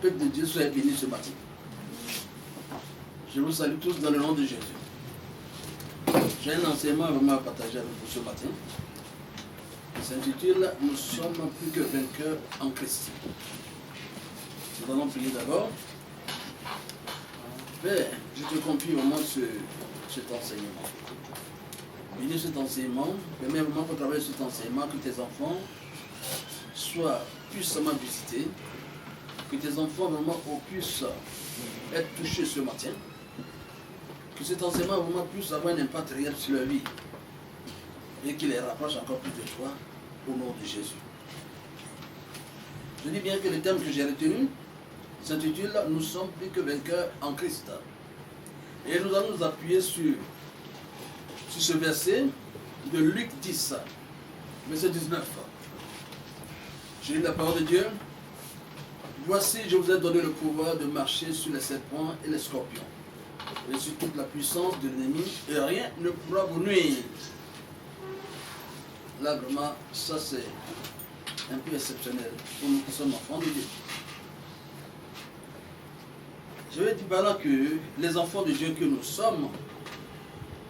peuple de Dieu, soyez bénis ce matin. Je vous salue tous dans le nom de Jésus. J'ai un enseignement vraiment à partager avec vous ce matin. Il s'intitule « Nous sommes plus que vainqueurs en Christ ». Nous allons prier d'abord. Père, je te confie vraiment cet enseignement. Bénis cet enseignement, permets vraiment qu'au travers de cet enseignement, que tes enfants soient puissamment visités, que tes enfants vraiment puissent être touchés ce matin, que cet enseignement vraiment puisse avoir un impact réel sur leur vie et qu'il les rapproche encore plus de toi au nom de Jésus. Je dis bien que le thème que j'ai retenu s'intitule « Nous sommes plus que vainqueurs en Christ ». Et nous allons nous appuyer sur ce verset de Luc 10, verset 19. Je lis la parole de Dieu. « Voici, je vous ai donné le pouvoir de marcher sur les serpents et les scorpions, et sur toute la puissance de l'ennemi, et rien ne pourra vous nuire. » Là, vraiment, ça c'est un peu exceptionnel pour nous qui sommes enfants de Dieu. Je vais dire par là que les enfants de Dieu que nous sommes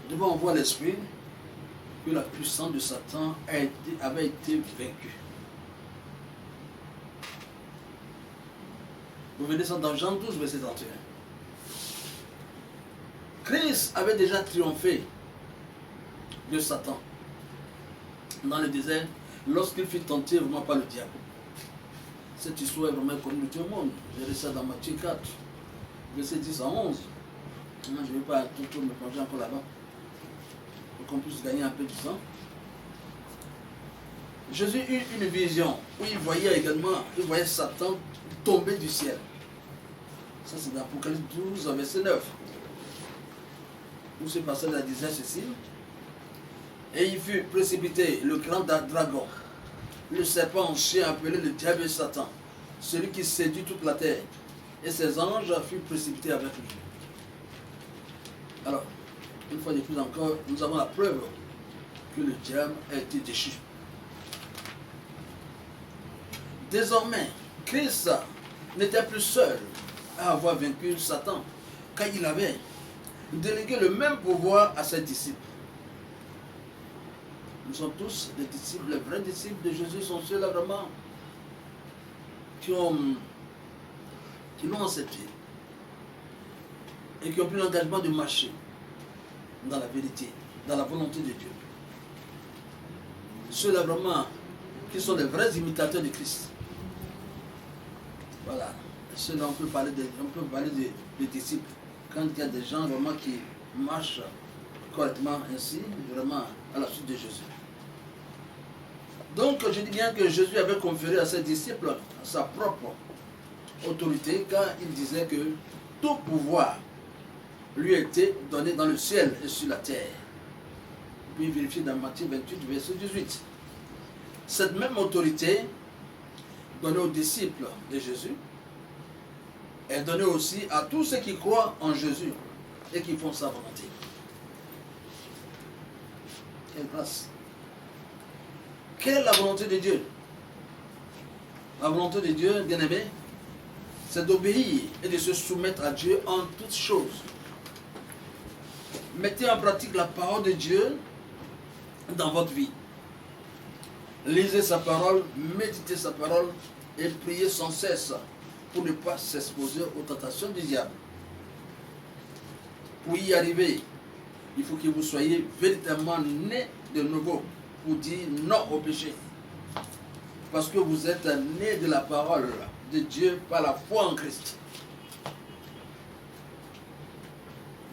devons voir l'esprit que la puissance de Satan avait été vaincue. Vous venez ça dans Jean 12, verset 31. Christ avait déjà triomphé de Satan dans le désert lorsqu'il fut tenté vraiment par le diable. Cette histoire est vraiment connue de tout le monde. J'ai lu ça dans Matthieu 4, verset 10 à 11. Je ne vais pas tout me plonger encore là-bas pour qu'on puisse gagner un peu de temps. Jésus eut une vision où il voyait Satan tomber du ciel. Ça c'est dans Apocalypse 12, verset 9. Où ce passage disait ceci. Et il fut précipité, le grand dragon, le serpent chien appelé le diable et Satan, celui qui séduit toute la terre. Et ses anges furent précipités avec lui. Alors, une fois de plus encore, nous avons la preuve que le diable a été déchu. Désormais, Christ n'était plus seul à avoir vaincu Satan, car il avait délégué le même pouvoir à ses disciples. Nous sommes tous des disciples, les vrais disciples de Jésus sont ceux-là vraiment qui l'ont accepté et qui ont pris l'engagement de marcher dans la vérité, dans la volonté de Dieu. Ceux-là vraiment qui sont les vrais imitateurs de Christ. Voilà. Ceux-là, on peut parler de disciples. Quand il y a des gens vraiment qui marchent correctement ainsi, vraiment à la suite de Jésus. Donc, je dis bien que Jésus avait conféré à ses disciples sa propre autorité quand il disait que tout pouvoir lui était donné dans le ciel et sur la terre. Puis vérifier dans Matthieu 28, verset 18. Cette même autorité donnée aux disciples de Jésus est donnée aussi à tous ceux qui croient en Jésus et qui font sa volonté. Quelle grâce! Quelle est la volonté de Dieu? La volonté de Dieu, bien-aimé, c'est d'obéir et de se soumettre à Dieu en toutes choses. Mettez en pratique la parole de Dieu dans votre vie. Lisez sa parole, méditez sa parole et priez sans cesse pour ne pas s'exposer aux tentations du diable. Pour y arriver, il faut que vous soyez véritablement nés de nouveau pour dire non au péché. Parce que vous êtes nés de la parole de Dieu par la foi en Christ.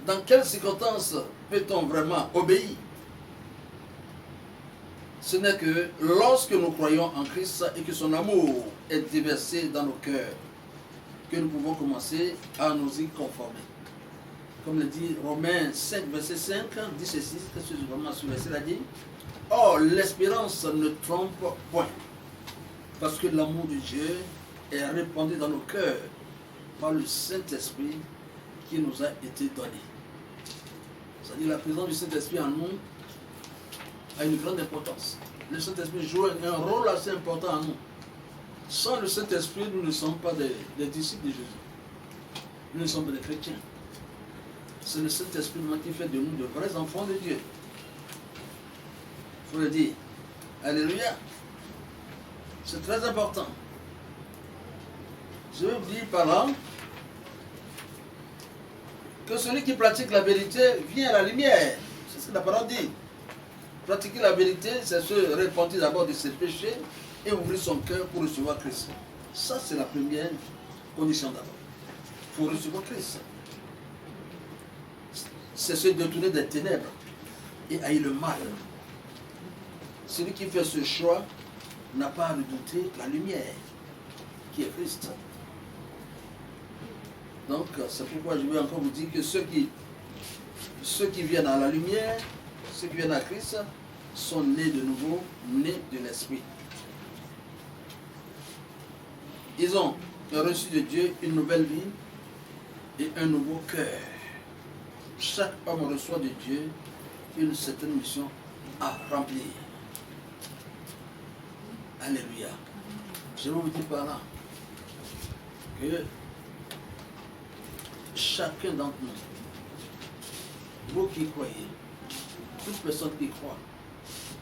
Dans quelles circonstances peut-on vraiment obéir? Ce n'est que lorsque nous croyons en Christ et que son amour est déversé dans nos cœurs, que nous pouvons commencer à nous y conformer. Comme le dit Romains 5, verset 5, dit ceci, qu'est-ce que vraiment ce verset a dit? Or, l'espérance ne trompe point, parce que l'amour de Dieu est répandu dans nos cœurs par le Saint-Esprit qui nous a été donné. C'est-à-dire la présence du Saint-Esprit en nous a une grande importance. Le Saint-Esprit joue un rôle assez important en nous. Sans le Saint-Esprit, nous ne sommes pas des disciples de Jésus. Nous ne sommes pas des chrétiens. C'est le Saint-Esprit qui fait de nous de vrais enfants de Dieu. Il faut le dire. Alléluia. C'est très important. Je veux vous dire par là que celui qui pratique la vérité vient à la lumière. C'est ce que la parole dit. Pratiquer la vérité, c'est se repentir d'abord de ses péchés et ouvrir son cœur pour recevoir Christ. Ça, c'est la première condition d'abord. Il faut recevoir Christ. C'est se détourner des ténèbres et haïr le mal. Celui qui fait ce choix n'a pas à redouter la lumière qui est Christ. Donc, c'est pourquoi je veux encore vous dire que ceux qui viennent à la lumière, ceux qui viennent à Christ, sont nés de nouveau, nés de l'Esprit. Ils ont reçu de Dieu une nouvelle vie et un nouveau cœur. Chaque homme reçoit de Dieu une certaine mission à remplir. Alléluia. Je vais vous dire par là que chacun d'entre nous, vous qui croyez, toute personne qui croit,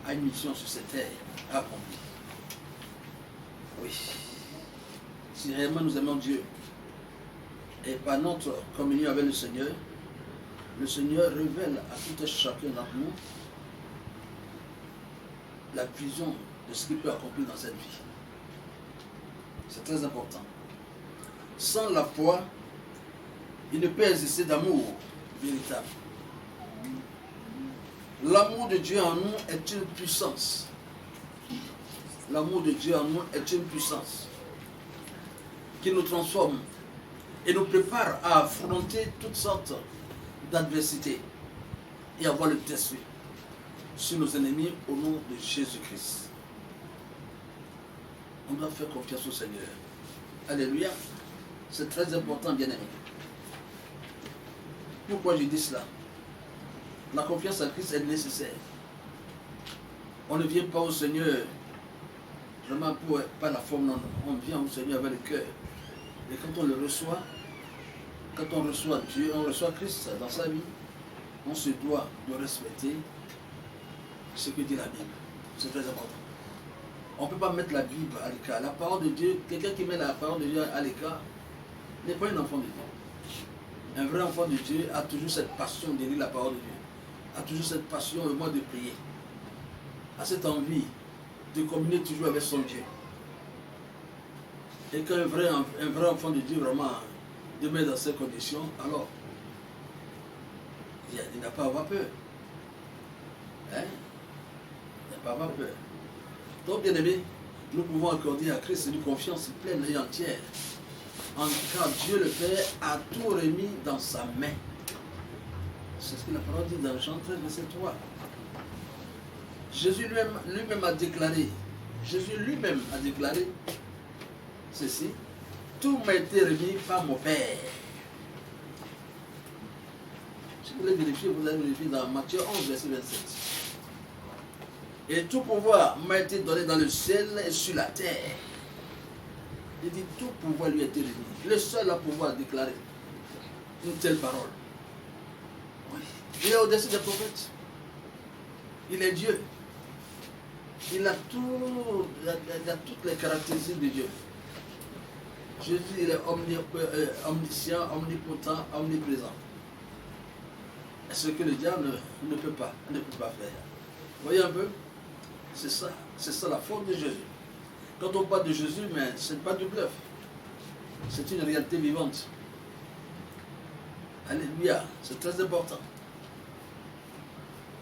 a une mission sur cette terre à accomplir. Oui. Si réellement nous aimons Dieu et par notre communion avec le Seigneur révèle à tout un chacun d'entre nous la vision de ce qu'il peut accomplir dans cette vie. C'est très important. Sans la foi, il ne peut exister d'amour véritable. L'amour de Dieu en nous est une puissance. L'amour de Dieu en nous est une puissance qui nous transforme et nous prépare à affronter toutes sortes d'adversités et avoir le dessus sur nos ennemis au nom de Jésus-Christ. On doit faire confiance au Seigneur. Alléluia. C'est très important, bien-aimé. Pourquoi je dis cela? La confiance en Christ est nécessaire. On ne vient pas au Seigneur vraiment pour pas la forme, non. On vient au Seigneur avec le cœur. Et quand on le reçoit, quand on reçoit Dieu, on reçoit Christ dans sa vie, on se doit de respecter ce que dit la Bible. C'est très important. On ne peut pas mettre la Bible à l'écart. La parole de Dieu, quelqu'un qui met la parole de Dieu à l'écart n'est pas un enfant de Dieu. Un vrai enfant de Dieu a toujours cette passion de lire la parole de Dieu, a toujours cette passion au moment de prier, a cette envie de communier toujours avec son Dieu. Et qu'un vrai enfant de Dieu vraiment demeure dans ces conditions, alors il n'a pas à avoir peur. Hein? Il n'a pas à avoir peur. Donc, bien aimé, nous pouvons accorder à Christ une confiance pleine et entière. Car Dieu le Père a tout remis dans sa main. C'est ce que la parole dit dans Jean 13, verset 3. Jésus lui-même a déclaré, ceci: tout m'a été remis par mon Père. Si vous voulez vérifier, vous allez vérifier dans Matthieu 11, verset 27. Et tout pouvoir m'a été donné dans le ciel et sur la terre. Il dit tout pouvoir lui a été remis. Le seul à pouvoir déclarer une telle parole. Oui. Il est au-dessus des prophètes. Il est Dieu. Il a toutes les caractéristiques de Dieu. Jésus, il est omniscient, omnipotent, omniprésent. Ce que le diable ne peut pas faire. Vous voyez un peu? C'est ça la force de Jésus. Quand on parle de Jésus, mais ce n'est pas du bluff. C'est une réalité vivante. Alléluia, c'est très important.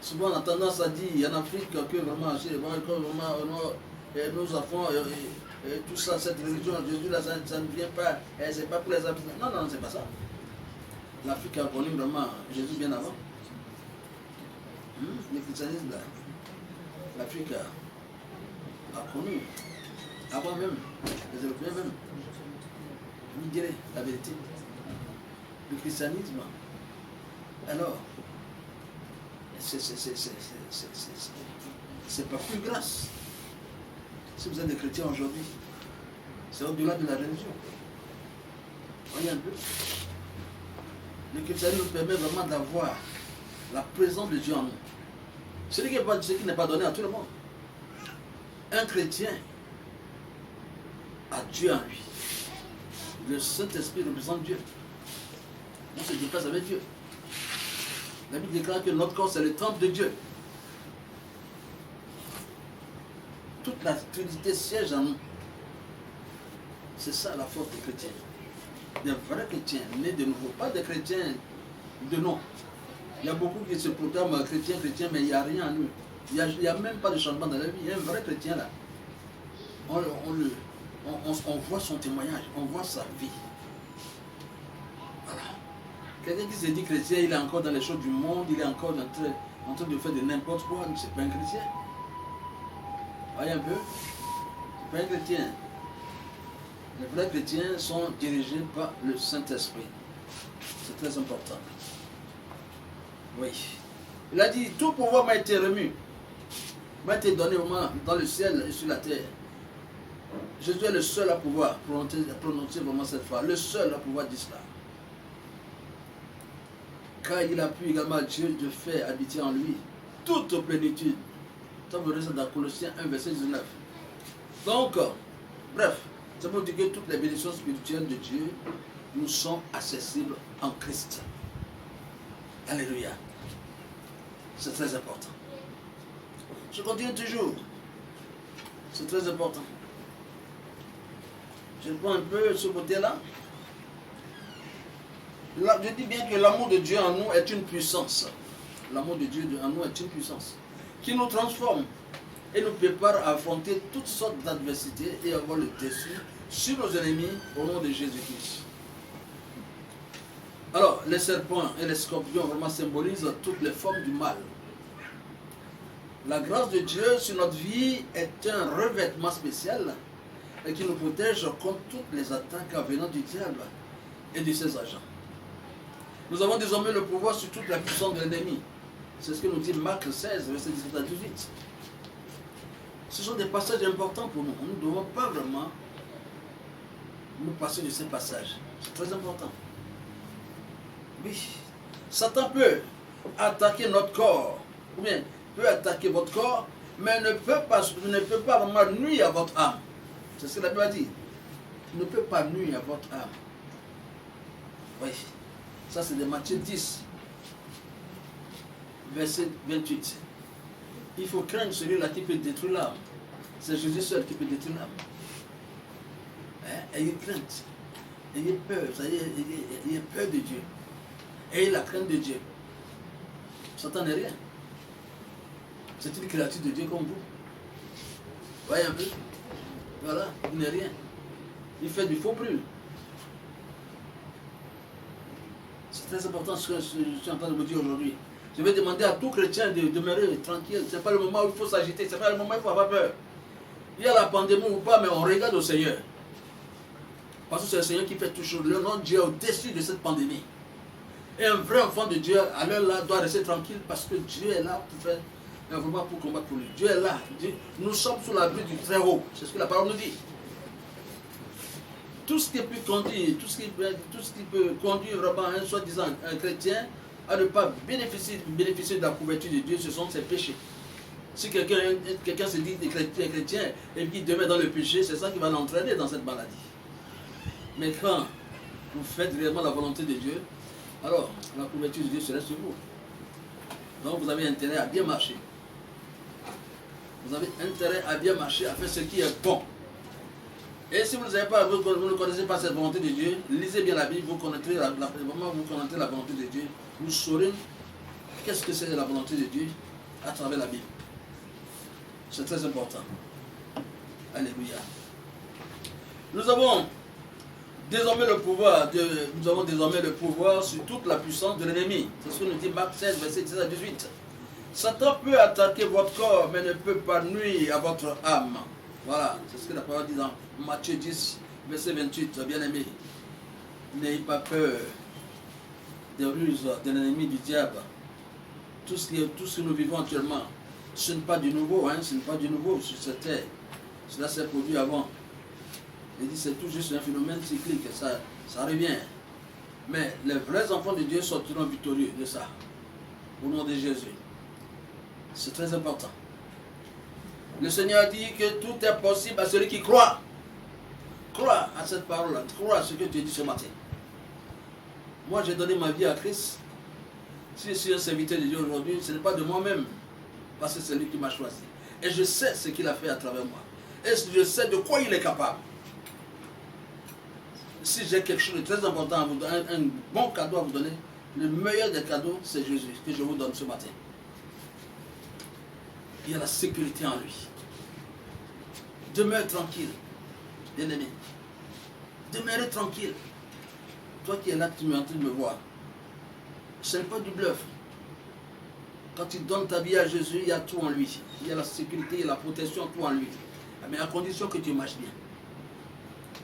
Souvent on a tendance à dire en Afrique que vraiment, nos enfants, et tout ça, cette religion, Jésus, là, ça ne vient pas, c'est pas pour les habitants. Non, c'est pas ça. L'Afrique a connu vraiment Jésus bien avant. Le christianisme, là, l'Afrique a connu, avant même, les Européens même, vous direz la vérité. Le christianisme, alors, c'est pas plus grâce. Si vous êtes des chrétiens aujourd'hui, C'est au-delà de la religion. Voyez un peu. Le christianisme nous permet vraiment d'avoir la présence de Dieu en nous. Ce qui n'est pas donné à tout le monde. Un chrétien a Dieu en lui. Le Saint-Esprit représente Dieu. On se déplace avec Dieu. La Bible déclare que notre corps, c'est le temple de Dieu. Toute la Trinité siège en nous. C'est ça la force des chrétiens. Des vrais chrétiens, nés de nouveau. Pas des chrétiens de nom. Il y a beaucoup qui se proclament chrétiens, mais il n'y a rien en eux. Il n'y a même pas de changement dans la vie. Il y a un vrai chrétien là. On voit son témoignage, on voit sa vie. Voilà. Quelqu'un qui se dit chrétien, il est encore dans les choses du monde, il est encore en train de faire de n'importe quoi, c'est pas un chrétien. Voyez un peu? C'est pas un chrétien. Les vrais chrétiens sont dirigés par le Saint-Esprit. C'est très important. Oui. Il a dit, tout pouvoir m'a été remis, m'a été donné vraiment dans le ciel et sur la terre. Jésus est le seul à pouvoir prononcer vraiment cette phrase, le seul à pouvoir dire cela. Car il a pu également Dieu de faire habiter en lui toute plénitude. Ça vous reste dans Colossiens 1, verset 19. Donc, bref, ça veut dire que toutes les bénédictions spirituelles de Dieu nous sont accessibles en Christ. Alléluia. C'est très important. Je continue toujours. C'est très important. Je prends un peu ce côté-là. Je dis bien que l'amour de Dieu en nous est une puissance. L'amour de Dieu en nous est une puissance qui nous transforme et nous prépare à affronter toutes sortes d'adversités et avoir le dessus sur nos ennemis au nom de Jésus-Christ. Alors, les serpents et les scorpions vraiment symbolisent toutes les formes du mal. La grâce de Dieu sur notre vie est un revêtement spécial et qui nous protège contre toutes les attaques venant du diable et de ses agents. Nous avons désormais le pouvoir sur toute la puissance de l'ennemi. C'est ce que nous dit Marc 16, verset 17 à 18. Ce sont des passages importants pour nous. Nous ne devons pas vraiment nous passer de ces passages. C'est très important. Oui. Satan peut attaquer notre corps, ou bien peut attaquer votre corps, mais ne peut pas vraiment nuire à votre âme. C'est ce que la Bible a dit. Il ne peut pas nuire à votre âme. Oui. Ça, c'est de Matthieu 10, verset 28. Il faut craindre celui-là qui peut détruire l'âme. C'est Jésus seul qui peut détruire l'âme. Ayez crainte. Ayez peur. Ayez peur de Dieu. Ayez la crainte de Dieu. Satan n'est rien. C'est une créature de Dieu comme vous. Voyez un peu. Voilà, il n'est rien. Il fait du faux brûle. C'est très important ce que je suis en train de vous dire aujourd'hui. Je vais demander à tout chrétien de demeurer tranquille. Ce n'est pas le moment où il faut s'agiter, ce n'est pas le moment où il faut avoir peur. Il y a la pandémie ou pas, mais on regarde au Seigneur. Parce que c'est le Seigneur qui fait tout chose. Le nom de Dieu est au-dessus de cette pandémie. Et un vrai enfant de Dieu, à l'heure là, doit rester tranquille parce que Dieu est là pour faire un vraiment pour combattre pour lui. Dieu est là. Nous sommes sous l'abri du très haut. C'est ce que la parole nous dit. Tout ce qui peut conduire, tout ce qui peut conduire vraiment un soi-disant un chrétien à ne pas bénéficier de la couverture de Dieu, ce sont ses péchés. Si quelqu'un se dit chrétien et qui demeure dans le péché, c'est ça qui va l'entraîner dans cette maladie. Mais quand vous faites réellement la volonté de Dieu, alors la couverture de Dieu sera sur vous. Donc vous avez intérêt à bien marcher. Vous avez intérêt à bien marcher, à faire ce qui est bon. Et si vous ne connaissez pas cette volonté de Dieu, lisez bien la Bible, vous connaîtrez la volonté de Dieu. Vous saurez qu'est-ce que c'est la volonté de Dieu à travers la Bible. C'est très important. Alléluia. Nous avons désormais le pouvoir sur toute la puissance de l'ennemi. C'est ce que nous dit Marc 16, verset 17 à 18. Satan peut attaquer votre corps, mais ne peut pas nuire à votre âme. Voilà, c'est ce que la parole dit dans Matthieu 10, verset 28, bien-aimé. N'ayez pas peur des ruses de l'ennemi du diable. Tout ce que nous vivons actuellement, ce n'est pas du nouveau, ce n'est pas du nouveau sur cette terre. Cela s'est produit avant. Il dit c'est tout juste un phénomène cyclique, ça revient. Mais les vrais enfants de Dieu sortiront victorieux de ça. Au nom de Jésus. C'est très important. Le Seigneur dit que tout est possible à celui qui croit. Crois à cette parole-là. Crois à ce que tu as dit ce matin. Moi, j'ai donné ma vie à Christ. Si je suis un serviteur de Dieu aujourd'hui, ce n'est pas de moi-même. Parce que c'est lui qui m'a choisi. Et je sais ce qu'il a fait à travers moi. Et je sais de quoi il est capable. Si j'ai quelque chose de très important à vous donner, un bon cadeau à vous donner, le meilleur des cadeaux, c'est Jésus que je vous donne ce matin. Il y a la sécurité en lui. Demeure tranquille, bien-aimé. Demeure tranquille. Toi qui es là, tu es en train de me voir. Ce n'est pas du bluff. Quand tu donnes ta vie à Jésus, il y a tout en lui. Il y a la sécurité, il y a la protection, tout en lui. Mais à condition que tu marches bien.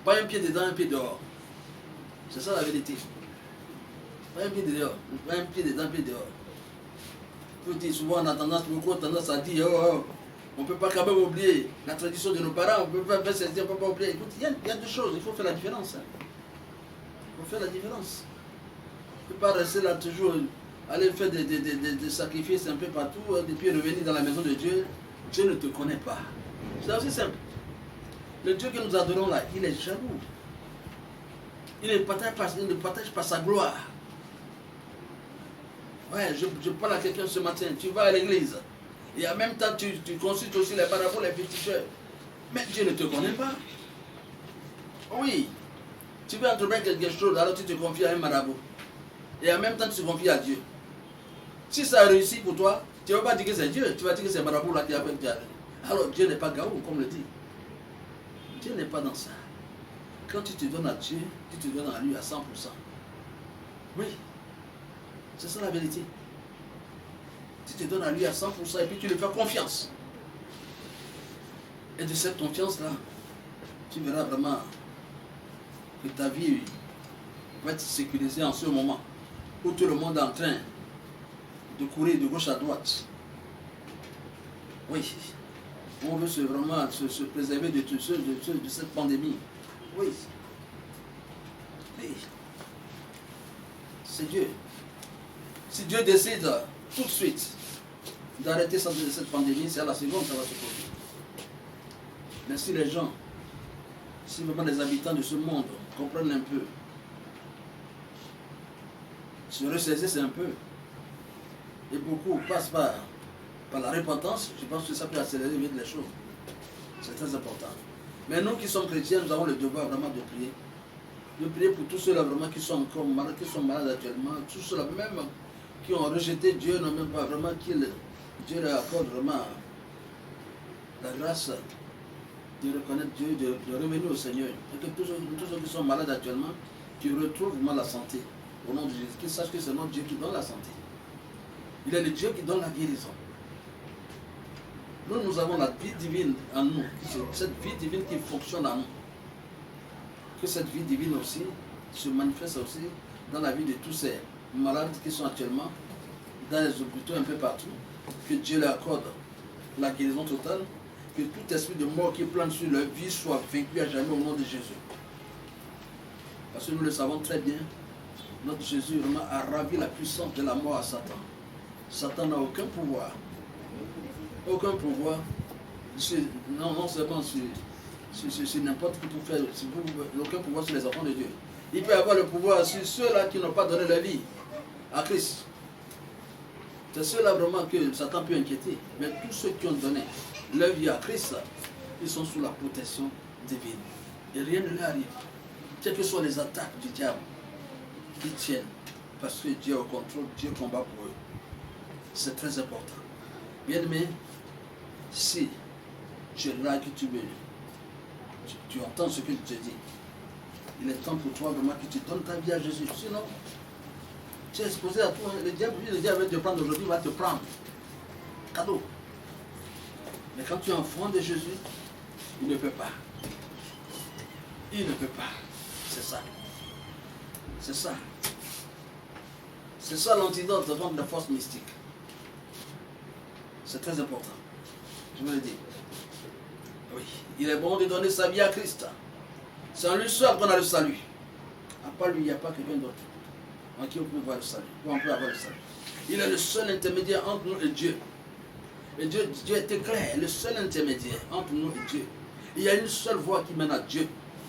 Pas un pied dedans, un pied dehors. C'est ça la vérité. Pas un pied dehors. Pas un pied dedans, un pied dehors. Souvent on a tendance à dire on ne peut pas quand même oublier la tradition de nos parents, on ne peut pas faire ceci, on ne peut pas oublier. Écoute, il y a deux choses, il faut faire la différence. Il faut faire la différence. On ne peut pas rester là toujours, aller faire des sacrifices un peu partout, et puis revenir dans la maison de Dieu. Dieu ne te connaît pas. C'est aussi simple. Le Dieu que nous adorons là, il est jaloux. Il ne partage pas sa gloire. Ouais, je parle à quelqu'un ce matin, tu vas à l'église, et en même temps tu consultes aussi les marabouts, les féticheurs. Mais Dieu ne te connaît pas. Oui, tu veux entreprendre quelque chose, alors tu te confies à un marabout. Et en même temps tu te confies à Dieu. Si ça réussit pour toi, tu ne vas pas dire que c'est Dieu, tu vas dire que c'est marabout là qui a fait Dieu. Alors Dieu n'est pas Gaou, comme le dit. Dieu n'est pas dans ça. Quand tu te donnes à Dieu, tu te donnes à lui à 100%. Oui. C'est ça la vérité. Tu te donnes à lui à 100% et puis tu lui fais confiance. Et de cette confiance-là, tu verras vraiment que ta vie va être sécurisée en ce moment où tout le monde est en train de courir de gauche à droite. Oui. On veut vraiment se préserver de cette pandémie. Oui. Oui. C'est Dieu. Si Dieu décide tout de suite d'arrêter cette pandémie, c'est à la seconde que ça va se produire. Mais si les gens, si vraiment les habitants de ce monde comprennent un peu, se ressaisissent un peu, et beaucoup passent par la repentance, je pense que ça peut accélérer vite les choses. C'est très important. Mais nous qui sommes chrétiens, nous avons le devoir vraiment de prier. De prier pour tous ceux-là vraiment qui sont encore malades, qui sont malades actuellement, tous ceux-là même qui ont rejeté Dieu, n'ont même pas vraiment Dieu leur accorde vraiment la grâce de reconnaître Dieu, de revenir au Seigneur. Et que tous ceux qui sont malades actuellement, qui retrouvent vraiment la santé. Au nom de Jésus, qu'ils sachent que c'est notre Dieu qui donne la santé. Il est le Dieu qui donne la guérison. Nous avons la vie divine en nous. C'est cette vie divine qui fonctionne en nous. Que cette vie divine aussi se manifeste aussi dans la vie de tous ces malades qui sont actuellement dans les hôpitaux un peu partout. Que Dieu leur accorde la guérison totale. Que tout esprit de mort qui plane sur leur vie soit vaincu à jamais au nom de Jésus. Parce que nous le savons très bien, notre Jésus vraiment a ravi la puissance de la mort à Satan. Satan n'a aucun pouvoir. Aucun pouvoir. Non seulement sur n'importe qui peut faire, aucun pouvoir sur les enfants de Dieu. Il peut avoir le pouvoir sur ceux-là qui n'ont pas donné leur vie à Christ. C'est ceux-là vraiment que Satan peut inquiéter. Mais tous ceux qui ont donné leur vie à Christ, ils sont sous la protection divine. Et rien ne leur arrive. Quelles que soient les attaques du diable, ils tiennent. Parce que Dieu est au contrôle, Dieu combat pour eux. C'est très important. Bien aimé, si tu es là, que tu entends ce que je te dis, il est temps pour toi vraiment que tu donnes ta vie à Jésus. Sinon, tu es exposé à tout. Le diable va te prendre aujourd'hui, il va te prendre. Cadeau. Mais quand tu es enfant de Jésus, il ne peut pas. Il ne peut pas. C'est ça. C'est ça. C'est ça l'antidote devant la force mystique. C'est très important. Je vous le dis. Oui. Il est bon de donner sa vie à Christ. C'est en lui seul qu'on a le salut. À part lui, il n'y a pas quelqu'un d'autre en qui on peut voir le salut. On peut avoir le salut. Il est le seul intermédiaire entre nous et Dieu. Et Dieu était clair, le seul intermédiaire entre nous et Dieu. Il y a une seule voie qui mène à Dieu,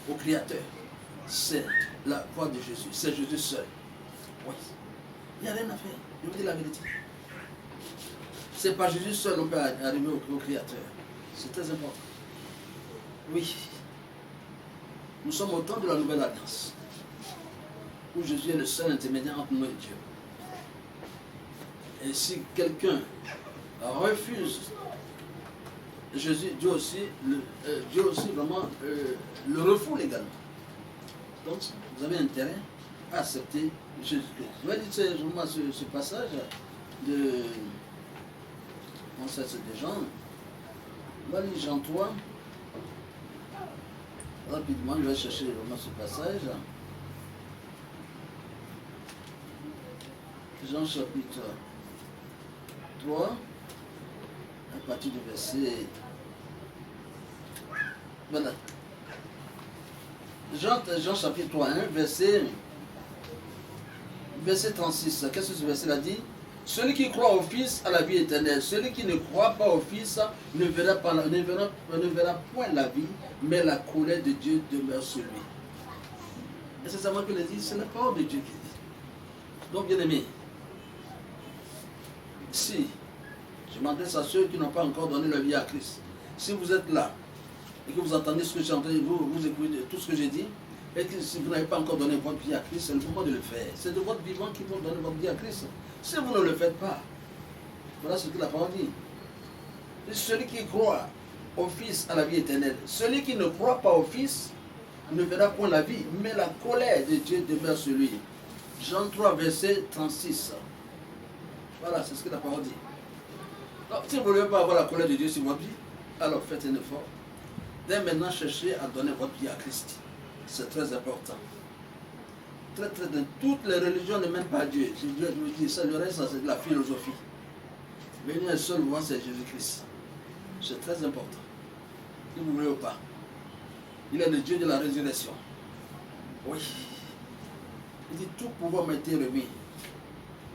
au Créateur. C'est la voie de Jésus. C'est Jésus seul. Oui. Il n'y a rien à faire. Je vous dis la vérité. C'est par Jésus seul qu'on peut arriver au Créateur. C'est très important. Oui. Nous sommes au temps de la nouvelle alliance, où Jésus est le seul intermédiaire entre nous et Dieu. Et si quelqu'un refuse Jésus, Dieu aussi vraiment le refoule également. Donc, vous avez intérêt à accepter Jésus-Christ. Je vais dire vraiment ce passage de... Bon, ça c'est des gens. On va lire Jean 3. Rapidement, je vais chercher vraiment ce passage. Jean chapitre 3, à partir du verset... Voilà. Jean chapitre 3, 1, verset 36. Qu'est-ce que ce verset a dit? Celui qui croit au Fils a la vie éternelle. Celui qui ne croit pas au Fils ne verra point la vie, mais la colère de Dieu demeure sur lui. Et c'est ça que je dis, c'est la parole de Dieu qui dit. Donc, bien aimé, si je m'adresse à ceux qui n'ont pas encore donné leur vie à Christ, si vous êtes là et que vous entendez ce que j'ai entendu, vous écoutez tout ce que j'ai dit, et que si vous n'avez pas encore donné votre vie à Christ, c'est le moment de le faire. C'est de votre vivant qui vous donne votre vie à Christ. Si vous ne le faites pas, voilà ce que la parole dit. Celui qui croit au Fils a la vie éternelle. Celui qui ne croit pas au Fils ne verra point la vie, mais la colère de Dieu demeure sur lui. Jean 3, verset 36. Voilà, c'est ce que la parole dit. Donc, si vous ne voulez pas avoir la colère de Dieu sur votre vie, alors faites un effort. Dès maintenant, cherchez à donner votre vie à Christ. C'est très important. Toutes les religions ne mènent pas à Dieu. Je vous dis, ça, le reste, c'est de la philosophie. Mais il y a un seul voie, c'est Jésus-Christ. C'est très important. Si vous voulez ou pas. Il est le Dieu de la résurrection. Oui. Il dit, tout pouvoir m'a été remis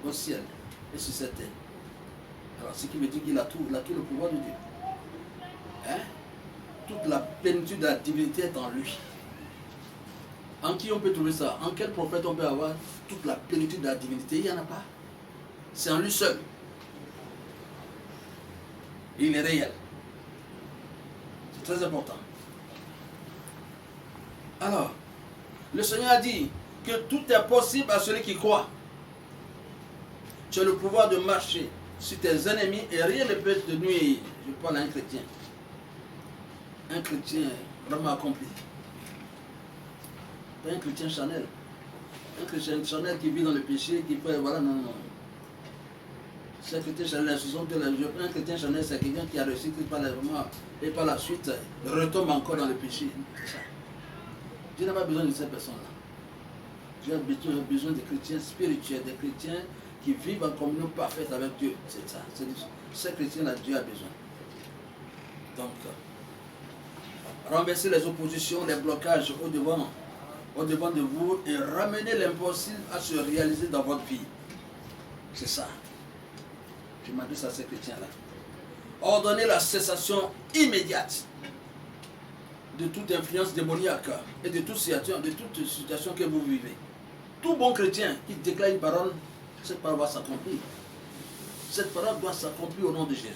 au ciel et sur cette terre. Alors, ce qui veut dire qu'il a tout le pouvoir de Dieu. Hein? Toute la plénitude de la divinité est en lui. En qui on peut trouver ça? En quel prophète on peut avoir toute la plénitude de la divinité? Il n'y en a pas. C'est en lui seul. Et il est réel. C'est très important. Alors, le Seigneur a dit que tout est possible à celui qui croit. Tu as le pouvoir de marcher sur tes ennemis et rien ne peut te nuire. Je parle à un chrétien. Un chrétien vraiment accompli. Pas un chrétien Chanel. Un chrétien Chanel qui vit dans le péché, qui peut... Voilà, non. C'est un chrétien Chanel. Un chrétien Chanel, c'est quelqu'un qui a réussi et par la suite retombe encore dans le péché. Dieu n'a pas besoin de ces personnes-là. Dieu a besoin des chrétiens spirituels, des chrétiens qui vivent en communion parfaite avec Dieu. C'est ça. Ces chrétiens-là, Dieu a besoin. Donc, renverser les oppositions, les blocages au devant de vous et ramener l'impossible à se réaliser dans votre vie. C'est ça. Je m'adresse à ces chrétiens-là. Ordonnez la cessation immédiate de toute influence démoniaque et de toute situation que vous vivez. Tout bon chrétien qui déclare une parole, cette parole va s'accomplir. Cette parole doit s'accomplir au nom de Jésus.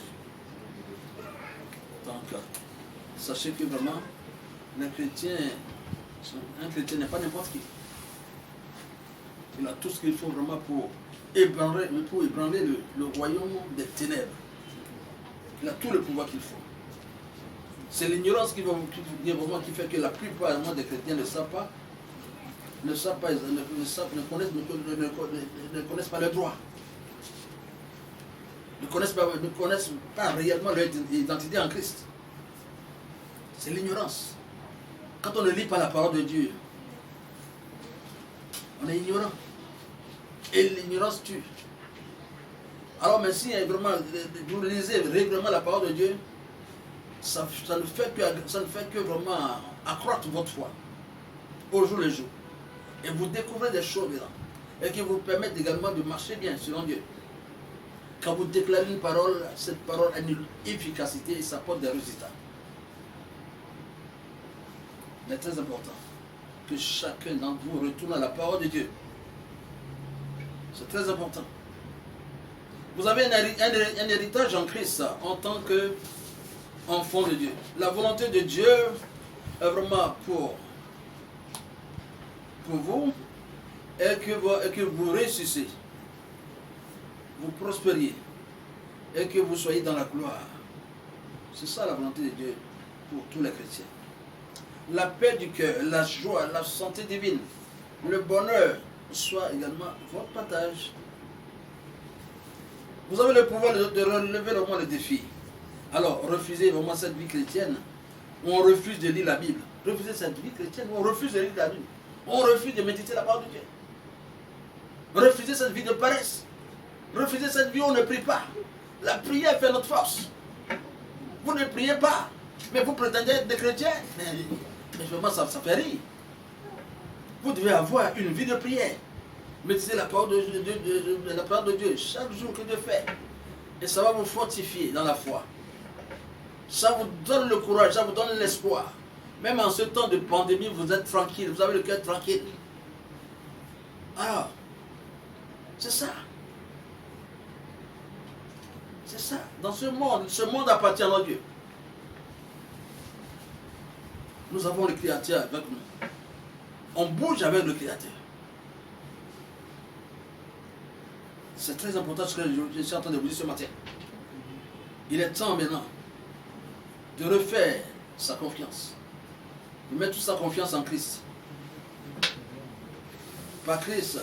Donc, sachez que vraiment, un chrétien n'est pas n'importe qui. Il a tout ce qu'il faut vraiment pour ébranler le royaume des ténèbres. Il a tout le pouvoir qu'il faut. C'est l'ignorance qui fait que la plupart des chrétiens ne connaissent pas le droit. Ne connaissent pas réellement leur identité en Christ. C'est l'ignorance. Quand on ne lit pas la parole de Dieu, on est ignorant. Et l'ignorance tue. Alors, mais si vraiment, vous lisez régulièrement la parole de Dieu, ça ne fait que vraiment accroître votre foi. au jour le jour. Et vous découvrez des choses là. Et qui vous permettent également de marcher bien selon Dieu. Quand vous déclarez une parole, cette parole a une efficacité et ça porte des résultats. Mais très important que chacun d'entre vous retourne à la parole de Dieu. C'est très important. Vous avez un héritage en Christ en tant qu'enfant de Dieu. La volonté de Dieu est vraiment pour vous et que vous réussissez, vous prospériez et que vous soyez dans la gloire. C'est ça la volonté de Dieu pour tous les chrétiens. La paix du cœur, la joie, la santé divine, le bonheur soit également votre partage. Vous avez le pouvoir de relever vraiment le défi. Alors, refusez vraiment cette vie chrétienne où on refuse de lire la Bible. Refusez cette vie chrétienne où on refuse de lire la Bible. On refuse de méditer la parole de Dieu. Refusez cette vie de paresse. Refusez cette vie où on ne prie pas. La prière fait notre force. Vous ne priez pas, mais vous prétendez être des chrétiens. Mais vraiment, ça fait rire. Vous devez avoir une vie de prière. Méditez la parole de Dieu chaque jour que Dieu fait. Et ça va vous fortifier dans la foi. Ça vous donne le courage, ça vous donne l'espoir. Même en ce temps de pandémie, vous êtes tranquille, vous avez le cœur tranquille. Alors, c'est ça. C'est ça. Dans ce monde appartient à Dieu. Nous avons le Créateur avec nous. On bouge avec le Créateur. C'est très important ce que je suis en train de vous dire ce matin. Il est temps maintenant de refaire sa confiance. De mettre toute sa confiance en Christ. Par Christ,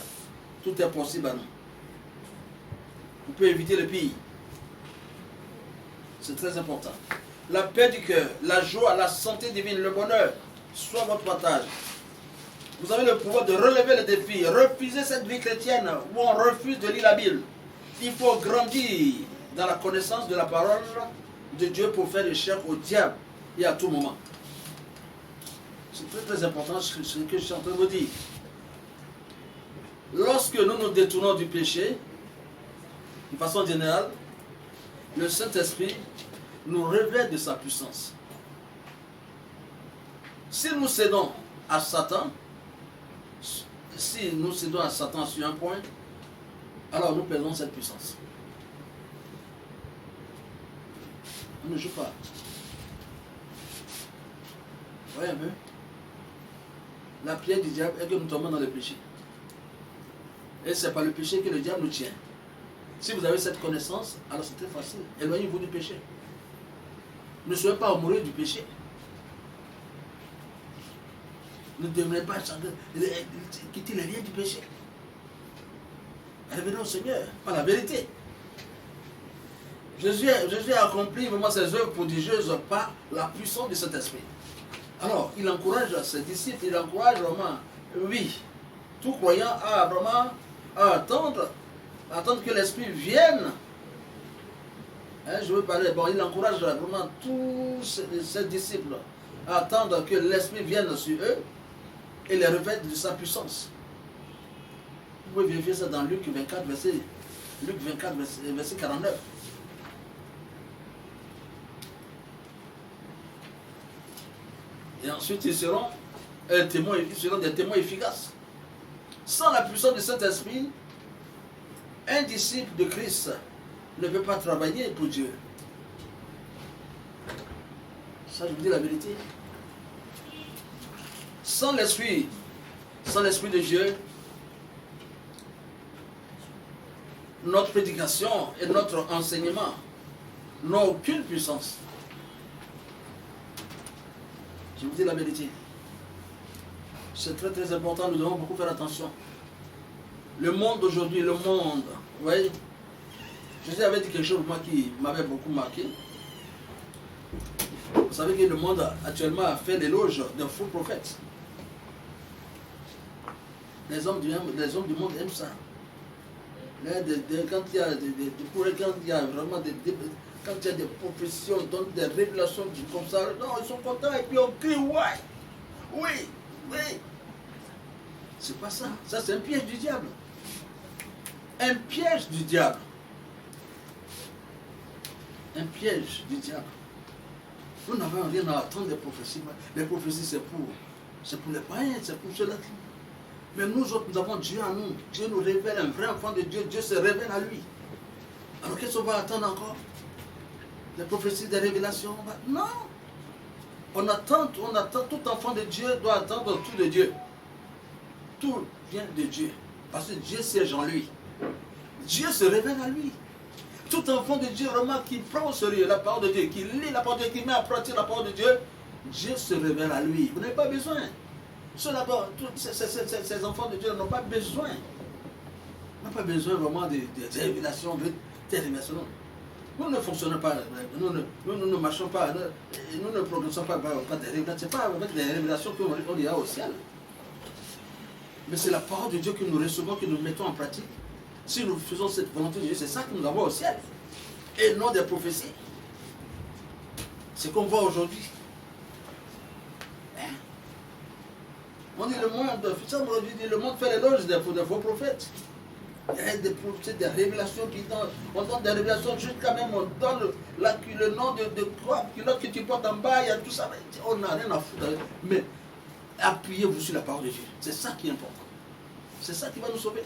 tout est possible à nous. Vous pouvez éviter le pire. C'est très important. La paix du cœur, la joie, la santé divine, le bonheur, soit votre partage. Vous avez le pouvoir de relever le défi. Refusez cette vie chrétienne où on refuse de lire la Bible. Il faut grandir dans la connaissance de la parole de Dieu pour faire échec au diable et à tout moment. C'est très très important ce que je suis en train de vous dire. Lorsque nous nous détournons du péché, de façon générale, le Saint-Esprit nous révèle de sa puissance. Si nous cédons à Satan, sur un point, alors nous perdons cette puissance. On ne joue pas. Vous voyez un peu? La prière du diable est que nous tombons dans le péché. Et ce n'est pas le péché que le diable nous tient. Si vous avez cette connaissance, alors c'est très facile. Éloignez-vous du péché. Ne soyez pas amoureux du péché. Ne demeurez pas quitter les liens du péché. Revenez au Seigneur, par la vérité. Jésus a accompli vraiment ses œuvres prodigieuses par la puissance de cet esprit. Alors, il encourage ses disciples, il encourage vraiment, oui, tout croyant à vraiment attendre que l'esprit vienne. Hein, je veux parler, bon, il encourage vraiment tous ses disciples à attendre que l'esprit vienne sur eux et les revête de sa puissance. Vous pouvez vérifier ça dans Luc 24, verset 49. Et ensuite, ils seront des témoins efficaces. Sans la puissance du Saint-Esprit, un disciple de Christ ne peut pas travailler pour Dieu. Ça, je vous dis la vérité. Sans l'Esprit de Dieu, notre prédication et notre enseignement n'ont aucune puissance. Je vous dis la vérité. C'est très très important, nous devons beaucoup faire attention. Le monde d'aujourd'hui, vous voyez, Jésus avait dit quelque chose moi qui m'avait beaucoup marqué. Vous savez que le monde actuellement a fait l'éloge d'un faux prophète. Les hommes du monde aiment ça. Quand il y a vraiment quand il y a des prophéties, on donne des révélations comme ça, non, ils sont contents et puis on crie, ouais, oui, oui. C'est pas ça. Ça, c'est un piège du diable. Un piège du diable. Un piège du diable. Nous n'avons rien à attendre des prophéties. Les prophéties, c'est pour les païens, c'est pour ceux-là. Mais nous autres, nous avons Dieu en nous. Dieu nous révèle un vrai enfant de Dieu. Dieu se révèle à lui. Alors qu'est-ce qu'on va attendre encore? Les prophéties, des révélations? Non. On attend, tout enfant de Dieu doit attendre tout de Dieu. Tout vient de Dieu. Parce que Dieu siège en lui. Dieu se révèle à lui. Tout enfant de Dieu remarque qu'il prend au sérieux la parole de Dieu, qu'il lit la parole de Dieu, qu'il met à pratique la parole de Dieu. Dieu se révèle à lui. Vous n'avez pas besoin. Ces enfants de Dieu n'ont pas besoin. N'ont pas besoin vraiment des révélations, des révélations. Nous ne fonctionnons pas, nous ne marchons pas, nous ne progressons pas par des révélations. Ce n'est pas avec des révélations qu'on ira au ciel. Mais c'est la parole de Dieu que nous recevons, que nous mettons en pratique. Si nous faisons cette volonté de Dieu, c'est ça que nous avons au ciel. Et non des prophéties. C'est qu'on voit aujourd'hui. Hein? On dit le monde fait l'éloge des faux prophètes. Il y a des prophètes, des révélations qui donnent. On donne des révélations jusqu'à même, on donne le nom de quoi, que tu portes en bas, il y a tout ça. On n'a rien à foutre. Mais appuyez-vous sur la parole de Dieu. C'est ça qui est important. C'est ça qui va nous sauver.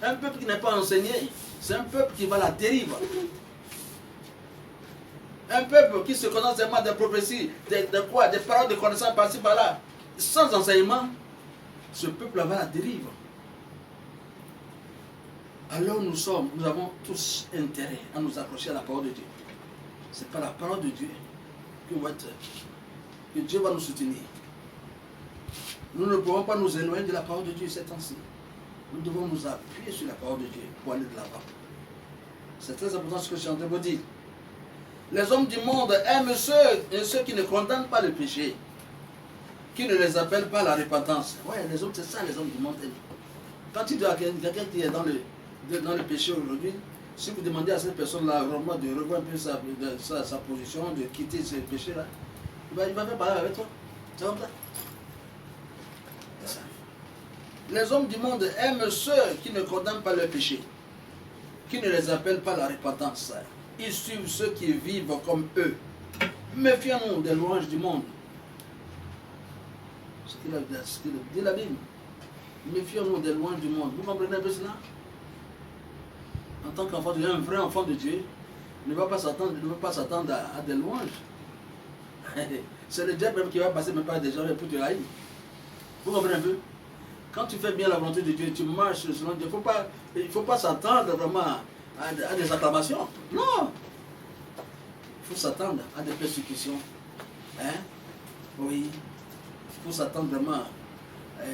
Un peuple qui n'est pas enseigné, c'est un peuple qui va à la dérive. Un peuple qui se connaît seulement des prophéties, des paroles de connaissance par-ci par-là, sans enseignement, ce peuple va à la dérive. Alors nous avons tous intérêt à nous accrocher à la parole de Dieu. C'est par la parole de Dieu que Dieu va nous soutenir. Nous ne pouvons pas nous éloigner de la parole de Dieu ces temps-ci. Nous devons nous appuyer sur la parole de Dieu pour aller de l'avant. C'est très important ce que je suis en train de vous dire. Les hommes du monde aiment ceux qui ne condamnent pas le péché, qui ne les appellent pas à la repentance. Ouais, les hommes, c'est ça les hommes du monde aiment. Quand tu dis à quelqu'un qui est dans le péché aujourd'hui, si vous demandez à cette personne-là vraiment de revoir un peu sa position, de quitter ce péché-là, il va faire parler avec toi. C'est comme ça. C'est ça. Les hommes du monde aiment ceux qui ne condamnent pas le péché, qui ne les appellent pas à la repentance. Ils suivent ceux qui vivent comme eux. Méfions-nous des louanges du monde. Ce qu'il dit la Bible. Méfions-nous des louanges du monde. Vous comprenez un peu cela? En tant qu'enfant de Dieu, un vrai enfant de Dieu ne va pas s'attendre à des louanges. C'est le diable même qui va passer même par des gens pour te haïr. Vous comprenez un peu? Quand tu fais bien la volonté de Dieu, tu marches selon Dieu. Il ne faut pas s'attendre vraiment à des acclamations. Non! Il faut s'attendre à des persécutions. Hein? Oui. Il faut s'attendre vraiment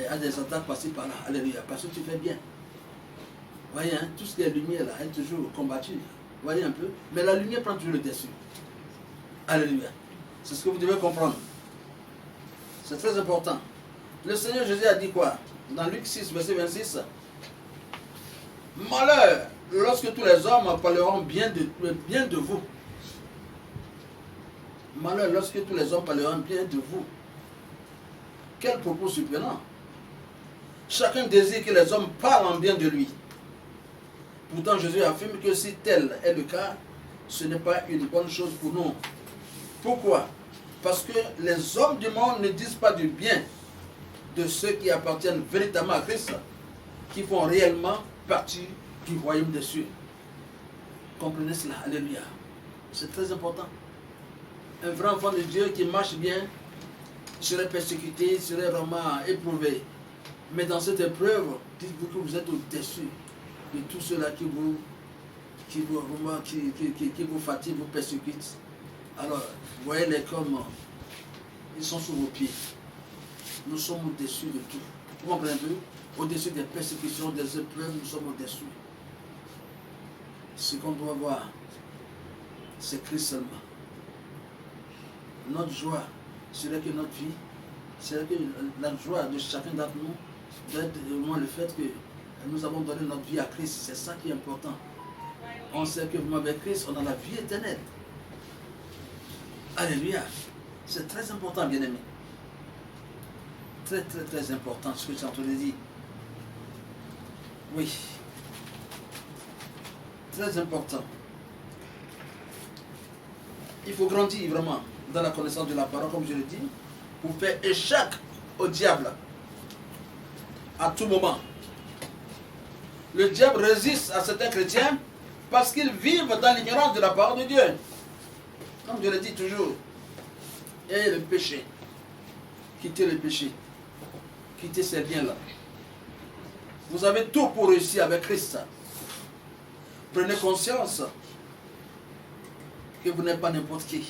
à des attaques passées par là. Alléluia. Parce que tu fais bien. Vous voyez, hein? Tout ce qui est lumière là, elle est toujours combattue. Vous voyez un peu? Mais la lumière prend toujours le dessus. Alléluia. C'est ce que vous devez comprendre. C'est très important. Le Seigneur Jésus a dit quoi? Dans Luc 6, verset 26. Malheur lorsque tous les hommes parleront bien de vous. Malheur lorsque tous les hommes parleront bien de vous. Quel propos surprenant. Chacun désire que les hommes parlent en bien de lui. Pourtant Jésus affirme que si tel est le cas, ce n'est pas une bonne chose pour nous. Pourquoi? Parce que les hommes du monde ne disent pas du bien de ceux qui appartiennent véritablement à Christ, qui font réellement partie du royaume des cieux. Comprenez cela, alléluia. C'est très important. Un vrai enfant de Dieu qui marche bien serait persécuté, serait vraiment éprouvé. Mais dans cette épreuve, dites-vous que vous êtes au-dessus de tous ceux-là qui vous fatiguent, vous persécutent. Alors, voyez-les comme ils sont sous vos pieds. Nous sommes au-dessus de tout. Vous comprenez un peu? Au-dessus des persécutions, des épreuves, nous sommes au-dessus. Ce qu'on doit voir, c'est Christ seulement. Notre joie serait que notre vie, serait que la joie de chacun d'entre nous, doit être au moins le fait que nous avons donné notre vie à Christ. C'est ça qui est important. On sait que vous avec Christ, on a la vie éternelle. Alléluia. C'est très important, bien-aimé. Très, très, très important ce que tu es en train de dire. Oui. Très important. Il faut grandir vraiment dans la connaissance de la parole, comme je l'ai dit, pour faire échec au diable à tout moment. Le diable résiste à certains chrétiens parce qu'ils vivent dans l'ignorance de la parole de Dieu. Comme je le dis toujours. Et le péché. Quittez le péché. Quittez ces biens-là. Vous avez tout pour réussir avec Christ. Prenez conscience que vous n'êtes pas n'importe qui.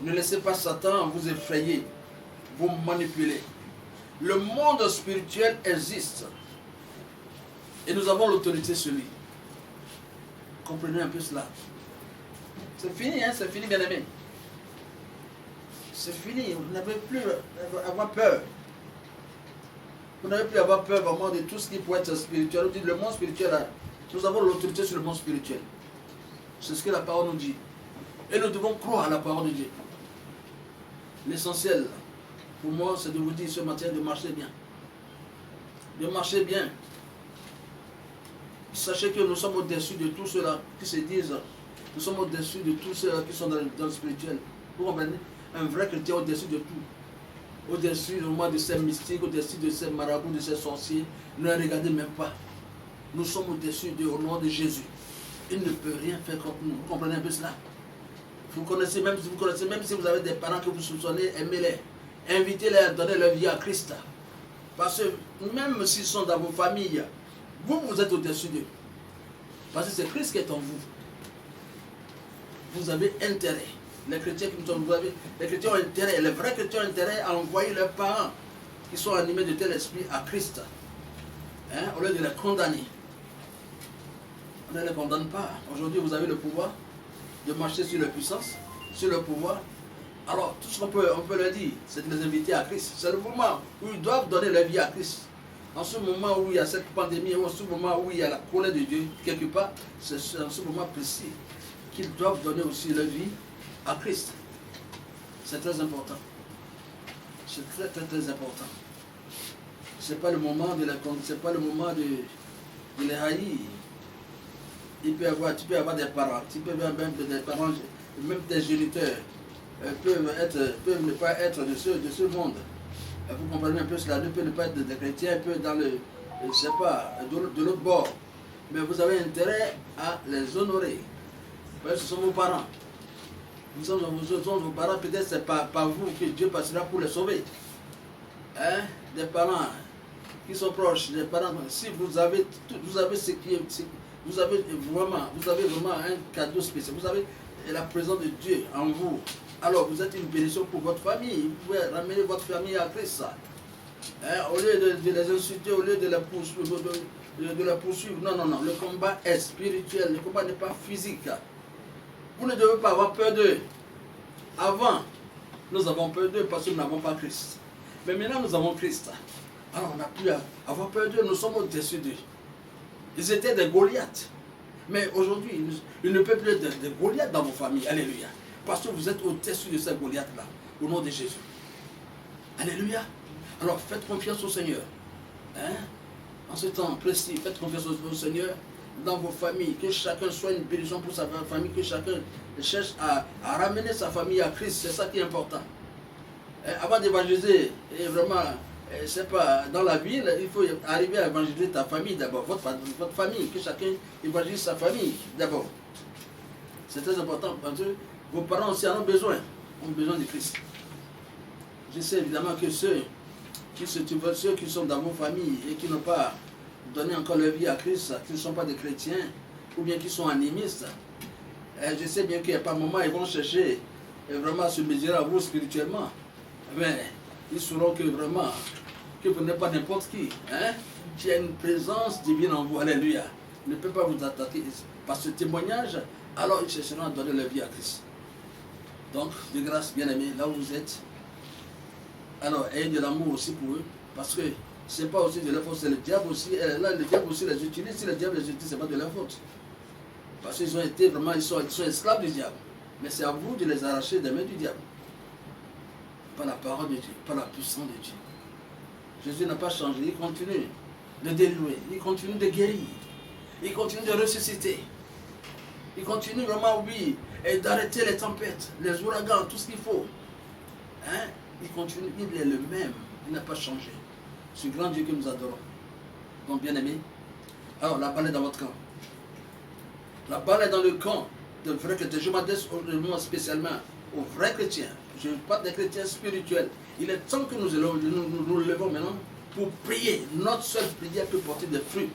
Ne laissez pas Satan vous effrayer, vous manipuler. Le monde spirituel existe. Et nous avons l'autorité sur lui. Comprenez un peu cela. C'est fini, hein? C'est fini, bien aimé. C'est fini. Vous n'avez plus à avoir peur. Vous n'avez plus à avoir peur vraiment de tout ce qui pourrait être spirituel. On dit le monde spirituel, nous avons l'autorité sur le monde spirituel. C'est ce que la parole nous dit. Et nous devons croire à la parole de Dieu. L'essentiel, pour moi, c'est de vous dire ce matin de marcher bien. De marcher bien. Sachez que nous sommes au-dessus de tous ceux-là qui se disent, nous sommes au-dessus de tous ceux-là qui sont dans le spirituel. Vous comprenez? Un vrai chrétien au-dessus de tout. Au-dessus de ces mystiques, au-dessus de ces marabouts, de ces sorciers. Ne les regardez même pas. Nous sommes au-dessus au nom de Jésus. Il ne peut rien faire contre nous. Vous comprenez un peu cela? Vous connaissez, même si vous avez des parents que vous soupçonnez, aimez-les. Invitez-les à donner leur vie à Christ. Parce que même s'ils sont dans vos familles, vous êtes au-dessus d'eux. Parce que c'est Christ qui est en vous. Vous avez intérêt. Les chrétiens les chrétiens ont intérêt, les vrais chrétiens ont intérêt à envoyer leurs parents qui sont animés de tel esprit à Christ. Hein, au lieu de les condamner. On ne les condamne pas. Aujourd'hui, vous avez le pouvoir de marcher sur la puissance, sur le pouvoir. Alors, tout ce qu'on peut leur dire, c'est de les inviter à Christ. C'est le moment où ils doivent donner leur vie à Christ. En ce moment où il y a cette pandémie, en ce moment où il y a la colère de Dieu, quelque part, c'est en ce moment précis qu'ils doivent donner aussi leur vie à Christ. C'est très important. C'est très, très, très important. Ce n'est pas le moment de les haïr. Tu peux avoir des parents, tu peux avoir même des parents, même des géniteurs peuvent ne pas être de ce monde. Vous comprenez un peu cela, ne peuvent ne pas être des chrétiens, peuvent dans le, je ne sais pas, de l'autre bord. Mais vous avez intérêt à les honorer. Parce que ce sont vos parents. Ce sont vos parents, peut-être c'est par vous que Dieu passera pour les sauver. Hein? Des parents qui sont proches, des parents, si vous avez ce qui est... Vous avez vraiment un cadeau spécial. Vous avez la présence de Dieu en vous. Alors, vous êtes une bénédiction pour votre famille. Vous pouvez ramener votre famille à Christ. Hein? Au lieu de les insulter, au lieu de la poursuivre. Non. Le combat est spirituel. Le combat n'est pas physique. Vous ne devez pas avoir peur d'eux. Avant, nous avons peur d'eux parce que nous n'avons pas Christ. Mais maintenant, nous avons Christ. Alors, on n'a plus à avoir peur d'eux. Nous sommes au-dessus d'eux. Ils étaient des Goliaths. Mais aujourd'hui, il ne peut plus être des Goliaths dans vos familles. Alléluia. Parce que vous êtes au-dessus de ces Goliaths-là. Au nom de Jésus. Alléluia. Alors faites confiance au Seigneur. Hein? En ce temps précis, faites confiance au Seigneur dans vos familles. Que chacun soit une bénédiction pour sa famille. Que chacun cherche à ramener sa famille à Christ. C'est ça qui est important. Avant d'évangéliser, et vraiment... c'est pas dans la ville, il faut arriver à évangéliser ta famille d'abord, votre famille, que chacun évangélise sa famille d'abord. C'est très important parce que vos parents aussi ont besoin de Christ. Je sais évidemment que ceux qui sont dans vos familles et qui n'ont pas donné encore leur vie à Christ, qui ne sont pas des chrétiens ou bien qui sont animistes, je sais bien qu'il n'y a pas un moment ils vont chercher vraiment à se mesurer à vous spirituellement. Mais ils sauront que vraiment, que vous n'êtes pas n'importe qui. Hein? Qu'il y a une présence divine en vous. Alléluia. Il ne peut pas vous attaquer. Par ce témoignage, alors ils chercheront à donner leur vie à Christ. Donc, de grâce, bien aimés, là où vous êtes, alors ayez de l'amour aussi pour eux. Parce que ce n'est pas aussi de leur faute, c'est le diable aussi. Là, le diable aussi les utilise. Si le diable les utilise, ce n'est pas de leur faute. Parce qu'ils ont été vraiment, ils sont esclaves du diable. Mais c'est à vous de les arracher des mains du diable. Par la parole de Dieu, par la puissance de Dieu. Jésus n'a pas changé, il continue de délivrer, il continue de guérir, il continue de ressusciter, il continue vraiment, oui, d'arrêter les tempêtes, les ouragans, tout ce qu'il faut. Hein? Il continue, il est le même, il n'a pas changé. Ce grand Dieu que nous adorons. Donc, bien aimé, alors la balle est dans votre camp. La balle est dans le camp de vrais chrétiens. Je m'adresse spécialement aux vrais chrétiens. Je parle des chrétiens spirituels. Il est temps que nous nous levons maintenant pour prier. Notre seule prière peut porter des fruits.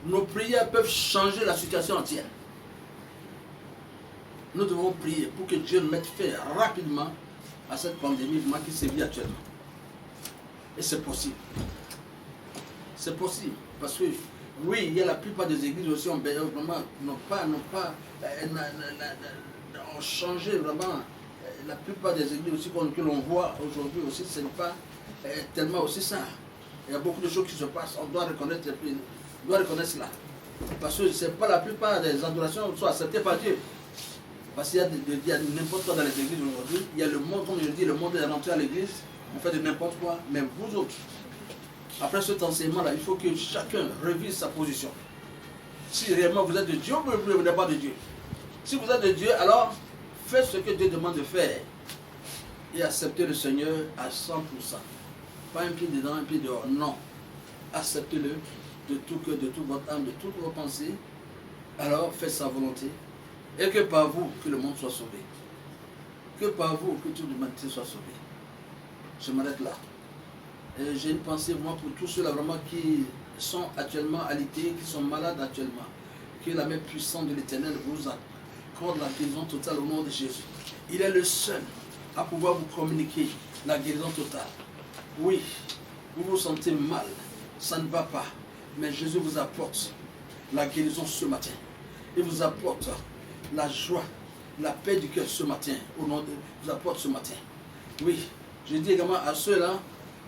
Nos prières peuvent changer la situation entière. Nous devons prier pour que Dieu mette fin rapidement à cette pandémie qui sévit actuellement. Et c'est possible. C'est possible. Parce que, oui, il y a la plupart des églises aussi n'ont changé vraiment. La plupart des églises aussi que l'on voit aujourd'hui aussi, ce n'est pas tellement aussi ça. Il y a beaucoup de choses qui se passent. On doit reconnaître cela. Parce que c'est pas la plupart des adorations sont acceptées par Dieu. Parce qu'il y a n'importe quoi dans les églises aujourd'hui. Il y a le monde, comme je dis, le monde est rentré à l'église. On fait de n'importe quoi. Mais vous autres, après cet enseignement-là, il faut que chacun revise sa position. Si réellement vous êtes de Dieu, vous n'êtes pas de Dieu. Si vous êtes de Dieu, alors faites ce que Dieu demande de faire. Et acceptez le Seigneur à 100%. Pas un pied dedans, un pied dehors. Non. Acceptez-le de tout cœur, de toute votre âme, de toutes vos pensées. Alors faites sa volonté. Et que par vous, que le monde soit sauvé. Que par vous, que toute l'humanité soit sauvée. Je m'arrête là. J'ai une pensée vraiment pour tous ceux-là vraiment qui sont actuellement alités, qui sont malades actuellement. Que la main puissante de l'Éternel vous accorde la guérison totale au nom de Jésus. Il est le seul à pouvoir vous communiquer la guérison totale. Oui, vous vous sentez mal, ça ne va pas. Mais Jésus vous apporte la guérison ce matin. Il vous apporte la joie, la paix du cœur ce matin. Au nom de vous apporte ce matin. Oui, je dis également à ceux-là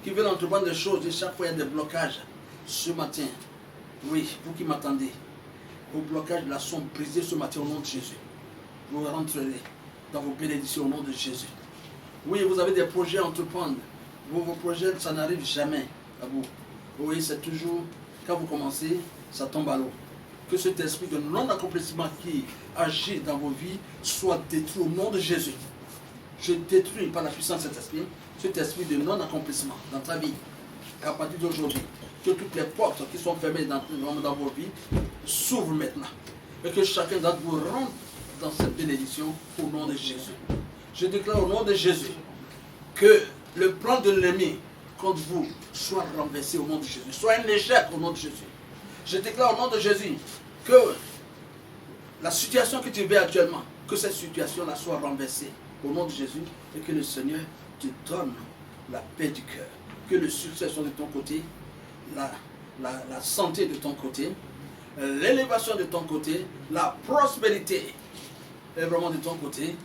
qui veulent entreprendre des choses, et chaque fois il y a des blocages. Ce matin, oui, vous qui m'attendez, vos blocages là sont brisés ce matin au nom de Jésus. Vous rentrerez dans vos bénédictions au nom de Jésus. Oui, vous avez des projets à entreprendre. Vos projets, ça n'arrive jamais à vous. Oui, c'est toujours, quand vous commencez, ça tombe à l'eau. Que cet esprit de non-accomplissement qui agit dans vos vies soit détruit au nom de Jésus. Je détruis par la puissance de cet esprit de non-accomplissement dans ta vie. Et à partir d'aujourd'hui, que toutes les portes qui sont fermées dans vos vies s'ouvrent maintenant. Et que chacun d'entre vous rentre dans cette bénédiction au nom de Jésus. Je déclare au nom de Jésus que le plan de l'ennemi contre vous soit renversé au nom de Jésus. Soit un échec au nom de Jésus. Je déclare au nom de Jésus que la situation que tu vis actuellement, que cette situation-là soit renversée au nom de Jésus et que le Seigneur te donne la paix du cœur. Que le succès soit de ton côté, la santé de ton côté, l'élévation de ton côté, la prospérité est vraiment de ton côté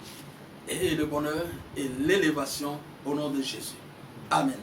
et le bonheur et l'élévation au nom de Jésus. Amen.